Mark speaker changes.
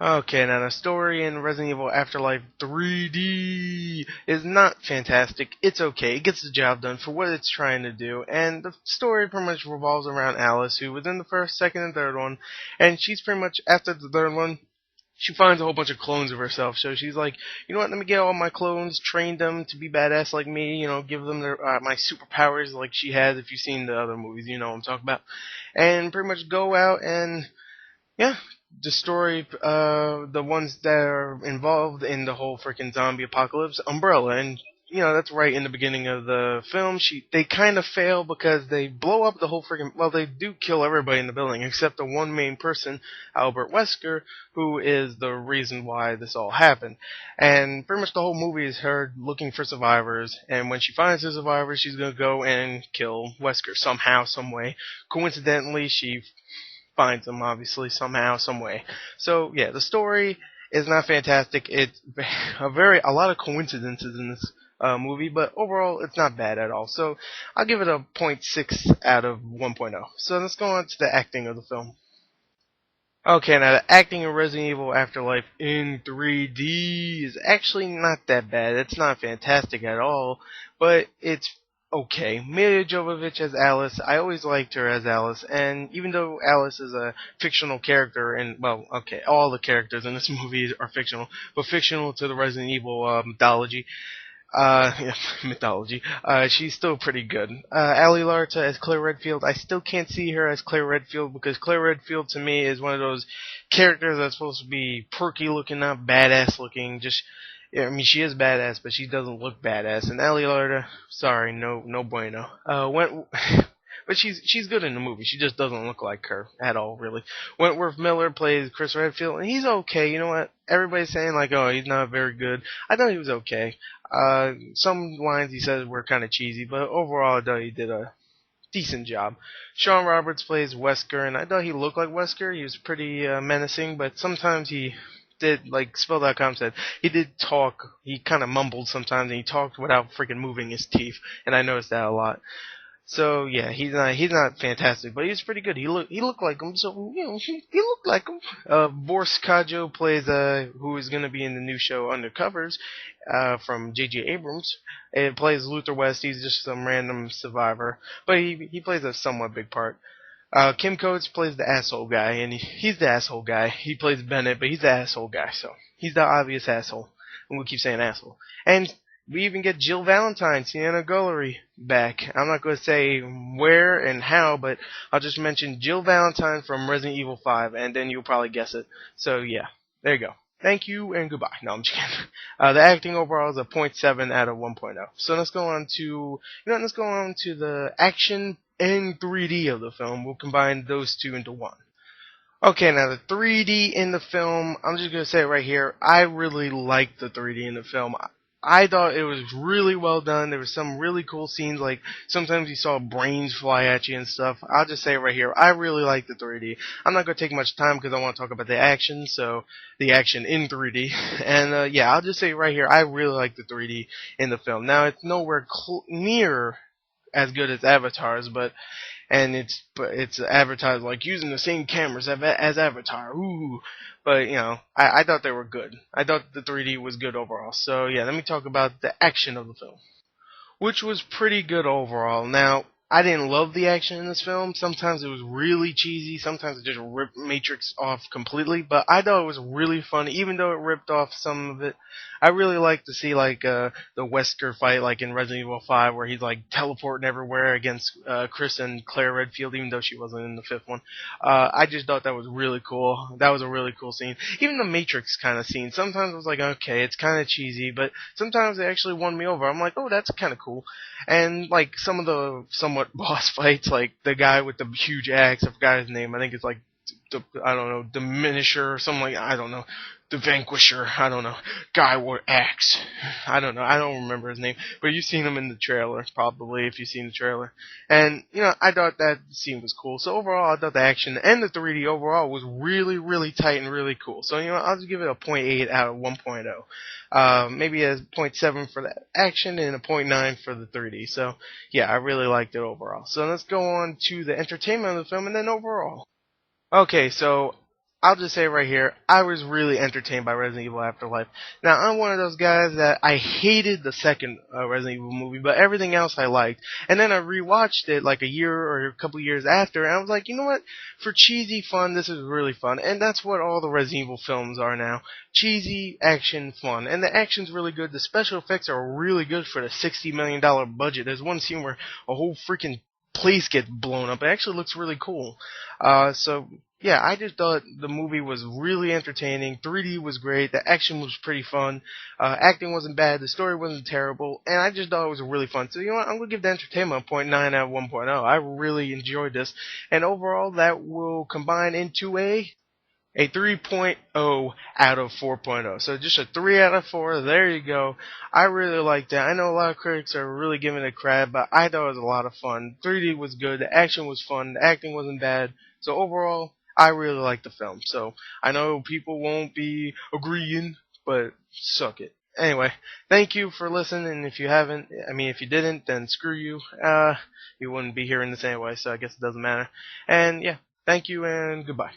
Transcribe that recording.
Speaker 1: Okay, now the story in Resident Evil Afterlife 3D is not fantastic. It's okay. It gets the job done for what it's trying to do. And the story pretty much revolves around Alice, who was in the first, second, and third one. And she's pretty much, after the third one, she finds a whole bunch of clones of herself. So she's like, you know what, let me get all my clones, train them to be badass like me, give them my superpowers like she has. If you've seen the other movies, you know what I'm talking about. And pretty much go out and yeah, destroy the ones that are involved in the whole freaking zombie apocalypse, Umbrella. And that's right in the beginning of the film. They kind of fail because they blow up the whole freaking. Well, they do kill everybody in the building except the one main person, Albert Wesker, who is the reason why this all happened. And pretty much the whole movie is her looking for survivors. And when she finds the survivors, she's gonna go and kill Wesker somehow, some way. Coincidentally, she finds them, obviously, somehow, some way. So yeah, the story is not fantastic. It's a lot of coincidences in this movie, but overall it's not bad at all. So I'll give it a point 0.6 out of 1.0. So let's go on to the acting of the film. Okay, now the acting in Resident Evil Afterlife in 3D is actually not that bad. It's not fantastic at all, but it's okay. Mila Jovovich as Alice, I always liked her as Alice, and even though Alice is a fictional character, and well, okay, all the characters in this movie are fictional, but fictional to the Resident Evil mythology, yeah, mythology. She's still pretty good. Ali Larta as Claire Redfield. I still can't see her as Claire Redfield because Claire Redfield to me is one of those characters that's supposed to be perky looking, not badass looking. Just, yeah, I mean, she is badass, but she doesn't look badass. And Ali Larta, sorry, no bueno. But she's good in the movie. She just doesn't look like her at all, really. Wentworth Miller plays Chris Redfield, and he's okay. You know what? Everybody's saying like, oh, he's not very good. I thought he was okay. Some lines he says were kind of cheesy, but overall, I thought he did a decent job. Sean Roberts plays Wesker, and I thought he looked like Wesker. He was pretty menacing, but sometimes he did, like Spill.com said, he did talk. He kind of mumbled sometimes, and he talked without freaking moving his teeth, and I noticed that a lot. So yeah, he's not fantastic, but he's pretty good. He looked like him, so he looked like him. Boris Kajo plays who is gonna be in the new show Undercovers, from J.J. Abrams. It plays Luther West. He's just some random survivor, but he plays a somewhat big part. Kim Coates plays the asshole guy, and he's the asshole guy. He plays Bennett, but he's the asshole guy, so he's the obvious asshole. And we keep saying asshole. And we even get Jill Valentine, Sienna Guillory, back. I'm not going to say where and how, but I'll just mention Jill Valentine from Resident Evil 5, and then you'll probably guess it. So yeah, there you go. Thank you and goodbye. No, I'm just kidding. The acting overall is a point 0.7 out of 1.0. So let's go on to the action and 3D of the film. We'll combine those two into one. Okay, now the 3D in the film, I'm just going to say it right here, I really liked the 3D in the film. I thought it was really well done. There were some really cool scenes, like sometimes you saw brains fly at you and stuff. I'll just say it right here, I really like the 3D. I'm not going to take much time because I want to talk about the action, so the action in 3D. And yeah, I'll just say it right here, I really like the 3D in the film. Now, it's nowhere near as good as Avatar's, and it's advertised like using the same cameras as Avatar. Ooh, but I thought they were good. I thought the 3D was good overall. So yeah, let me talk about the action of the film, which was pretty good overall. Now, I didn't love the action in this film. Sometimes it was really cheesy. Sometimes it just ripped Matrix off completely. But I thought it was really fun, even though it ripped off some of it. I really like to see like the Wesker fight, like in Resident Evil 5, where he's like teleporting everywhere against Chris and Claire Redfield, even though she wasn't in the fifth one. I just thought that was really cool. That was a really cool scene. Even the Matrix kind of scene. Sometimes I was like, okay, it's kind of cheesy, but sometimes it actually won me over. I'm like, oh, that's kind of cool. And like some of the somewhat boss fights, like the guy with the huge axe, I forgot his name. I think it's like I don't know, Diminisher or something like, I don't know, the Vanquisher, I don't know, guy with axe, I don't know, I don't remember his name, but you've seen him in the trailer, probably, if you've seen the trailer, and, I thought that scene was cool. So overall, I thought the action and the 3D overall was really, really tight and really cool. So, I'll just give it a point 0.8 out of 1.0. Maybe a point 0.7 for the action and a point 0.9 for the 3D. So, yeah, I really liked it overall. So let's go on to the entertainment of the film and then overall. Okay, so I'll just say right here, I was really entertained by Resident Evil Afterlife. Now, I'm one of those guys that I hated the second Resident Evil movie, but everything else I liked. And then I rewatched it like a year or a couple years after, and I was like, you know what? For cheesy fun, this is really fun. And that's what all the Resident Evil films are now. Cheesy action fun. And the action's really good. The special effects are really good for the $60 million budget. There's one scene where a whole freaking place gets blown up. It actually looks really cool. So yeah, I just thought the movie was really entertaining. 3D was great. The action was pretty fun. Acting wasn't bad. The story wasn't terrible. And I just thought it was really fun. So you know what? I'm going to give the entertainment a 0.9 out of 1.0. I really enjoyed this. And overall, that will combine into a 3.0 out of 4.0. So just a 3 out of 4. There you go. I really liked that. I know a lot of critics are really giving it crap, but I thought it was a lot of fun. 3D was good. The action was fun. The acting wasn't bad. So overall, I really liked the film. So I know people won't be agreeing, but suck it. Anyway, thank you for listening. And if you didn't, then screw you. You wouldn't be hearing this anyway, so I guess it doesn't matter. And yeah, thank you and goodbye.